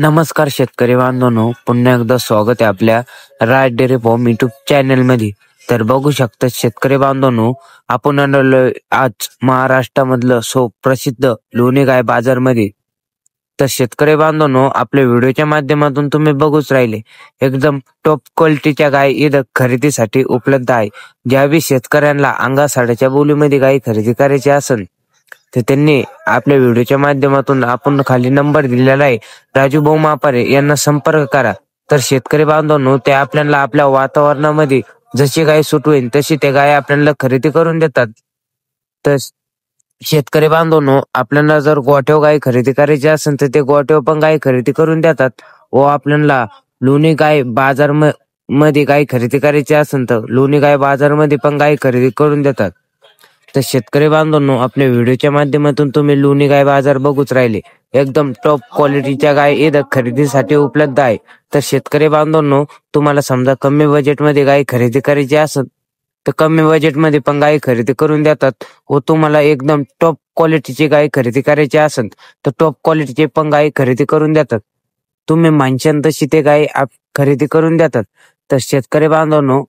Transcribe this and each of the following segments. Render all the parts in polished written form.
नमस्कार शेतकरी बांधवांनो, पुन्हा एकदा स्वागत आहे आपल्या राज डेअरी फार्म युट्यूब चॅनल मध्ये। तर बघू शकता शेतकरी बांधवांनो, आपण आलोय आज महाराष्ट्रामधलं प्रसिद्ध लोणी गाय बाजार मध्ये। तर शेतकरी बांधवांनो, आपल्या व्हिडिओच्या माध्यमातून तुम्ही बघूच राहिले एकदम टॉप क्वालिटीच्या गाय इथं खरेदीसाठी उपलब्ध आहे। ज्यावेळी शेतकऱ्यांना अंगासाड्याच्या बोलीमध्ये गाय खरेदी करायची असेल तर त्यांनी आपल्या व्हिडिओच्या माध्यमातून आपण खाली नंबर दिलेला आहे, राजू भाऊ मापारे यांना संपर्क करा। तर शेतकरी बांधवांनो, ते आपल्याला आपल्या वातावरणामध्ये जशी गाय सूट होईल तशी ते गाय आपल्याला खरेदी करून देतात। तर शेतकरी बांधवांनो, आपल्याला जर गोठ्यावर गाय खरेदी करायची असेल तर ते गोठ्यावर पण गाय खरेदी करून देतात व आपल्याला लोणी गाय बाजार मध्ये गाय खरेदी करायची असेल तर लोणी गाय बाजार मध्ये पण गाय खरेदी करून देतात। तर शेतकरी बांधवांनो, आपल्या व्हिडिओच्या माध्यमातून तुम्ही लोणी गाय बाजार बघूच राहिले एकदम टॉप क्वालिटीच्या गाय इथं खरेदीसाठी उपलब्ध आहे। तर शेतकरी बांधवांनो, तुम्हाला समजा कमी बजेटमध्ये गाय खरेदी करायची असेल तर कमी बजेटमध्ये पण गाय खरेदी करून देतात व तुम्हाला एकदम टॉप क्वालिटीची गाय खरेदी करायची असेल तर टॉप क्वालिटीची पण गाय खरेदी करून देतात। तुम्ही मानशान तशी ते गाय खरेदी करून देतात। तर शेतकरी बांधवांनो,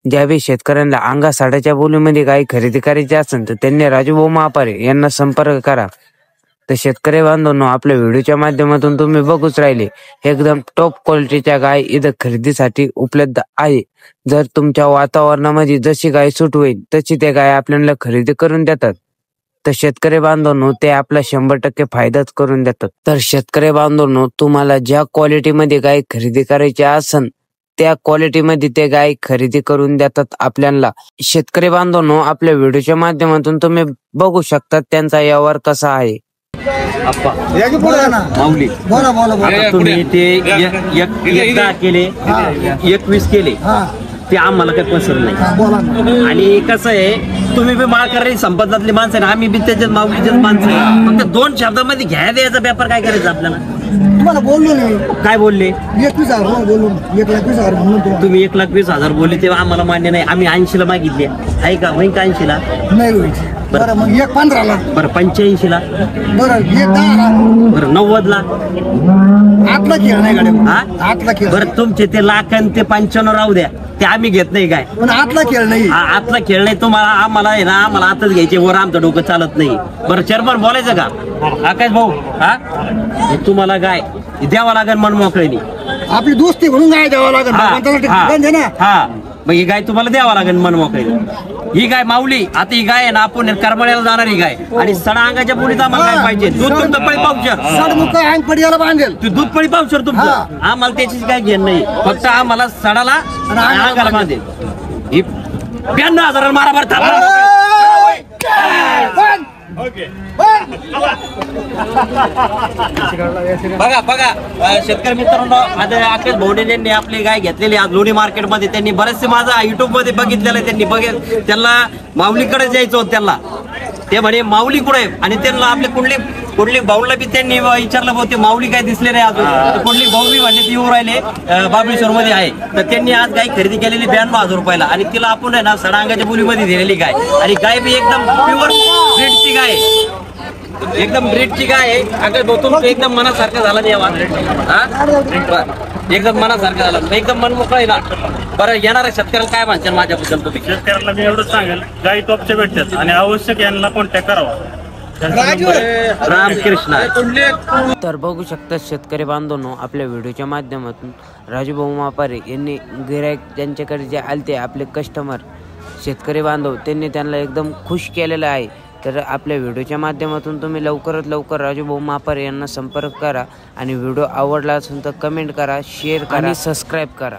ज्यावेळी शेतकऱ्यांना अंगासाड्याच्या बोलीमध्ये गाय खरेदी करायची असेल तर त्यांनी राजू भाऊ मापारे यांना संपर्क करा। तर शेतकरी बांधवांनो, आपल्या व्हिडिओच्या माध्यमातून तुम्ही बघूच राहिले एकदम टॉप क्वालिटीच्या गाय इथं खरेदीसाठी उपलब्ध आहे। जर तुमच्या वातावरणामध्ये जशी गाय सूट होईल तशी ते गाय आपल्याला खरेदी करून देतात। तर शेतकरी बांधवांनो, ते आपला 100% फायदाच करून देतात। तर शेतकरी बांधवांनो, तुम्हाला ज्या क्वालिटीमध्ये गाय खरेदी करायची असेल त्या क्वालिटीमध्ये ते गाय खरेदी करून देतात आपल्याला। शेतकरी बांधवांनो, आपल्या व्हिडिओच्या माध्यमातून तुम्ही बघू शकता त्यांचा व्यवहार कसा आहे। माऊली आता तुम्ही ते एकदा केले 21 केले ते आम्हाला काही पसंत नाही। आणि कसं आहे, तुम्ही बी माळकरी संपदातली माणसं आहे, आम्ही बी त्याच्यात माऊलीचेच माणसं आहे। फक्त 2 शब्दामध्ये घ्या द्यायचा व्यापार काय करायचा आपल्याला? तुम्हाला बोललो नाही, काय बोलले? 21,000 बोललो, 1,20,000 म्हणून तुम्ही 1,20,000 बोलले तेव्हा आम्हाला मान्य नाही। आम्ही 80 ला मागितले आहे का? होईल का 80 ला? नाही होईल। बरं मग 1,15,000 बरं 85 ला? बरं 1,10,000 बरं 90 ला? 8 खेळ नाही गाडी, 8 खेळ। बरं तुमचे ते लाख आणि ते 95 राहू द्या, ते आम्ही घेत नाही काय, पण 8 खेळ नाही। आतला खेळ नाही तुम्हाला, आम्हाला आहे ना, आम्हाला आताच घ्यायचे, वर आमचं डोकं चालत नाही। बरं चेअरमन बोलायचं का? आकाश भाऊ, हा तुम्हाला गाय द्यावा लागेल मन मोकळीने, आपली दोस्ती म्हणून गाय द्यावा लागेल ना। हा मग ही गाय तुम्हाला द्यावा लागेल मन मोकळीने। ही गाय माऊली, आता ही गाय आहे ना, आपण करमळ्याला जाणारी गाय आणि सडा अंगाच्या पोळीत आम्हाला काय पाहिजे? दूध तुमचं पळी पावशर, सडमुख अंग पडियाला बांधेल, तू दूध पळी पावशर तुमचं, आम्हाला त्याचीच काय घेण नाही, फक्त आम्हाला सडाला अंगाला बांधेल। ही 92,000 मारा बरं थांबा। बघा बघा शेतकरी मित्रांनो, आज आकाश भोवडे यांनी आपली गाय घेतलेली आज लोणी मार्केट मध्ये। त्यांनी बरेचसे माझा युट्यूब मध्ये बघितलेलं आहे, त्यांनी बघेल त्यांना माऊलीकडे जायचं होतं, त्यांना ते म्हणे माऊली कुठे, आणि त्यांना आपले कुठली भाऊला बी त्यांनी विचारलं होते माऊली काय दिसले नाही अजून, तर कुठली भाऊ बी म्हणले येऊ राहिले बाबळेश्वर मध्ये आहे। तर त्यांनी आज गाय खरेदी केलेली 92,000 रुपयाला, आणि तिला आपण आहे ना सडा अंगाच्या बोलीमध्ये दिलेली गाय, आणि गाय बी एकदम प्युअर ब्रीडची गाय, एकदम ब्रीडची गाय आहे। अगं गौतम एकदम मनासारखं झाला नाही एकदम मनासारखं झालं, एकदम मन मोकळं आहे ना। बरं येणाऱ्या शेतकऱ्याला काय म्हणतात माझ्याबद्दल? तुम्ही शेतकऱ्याला मी एवढंच सांगेल, गाई टॉपच्या भेटतात आणि आवश्यक यांना कॉन्टॅक्ट करावा। रामकृष्ण। तर बघू शकता शेतकरी बांधवांनो, आपल्या व्हिडिओच्या माध्यमातून राजू भाऊ मापारे यांनी गिराईक ज्यांच्याकडे जे आलते आपले कस्टमर शेतकरी बांधव, त्यांनी त्यांना एकदम खुश केलेलं आहे। तर आपल्या व्हिडिओच्या माध्यमातून तुम्ही लवकरात लवकर राजू भाऊ मापारे यांना संपर्क करा, आणि व्हिडिओ आवडला असेल तर कमेंट करा, शेअर करा आणि सबस्क्राईब करा।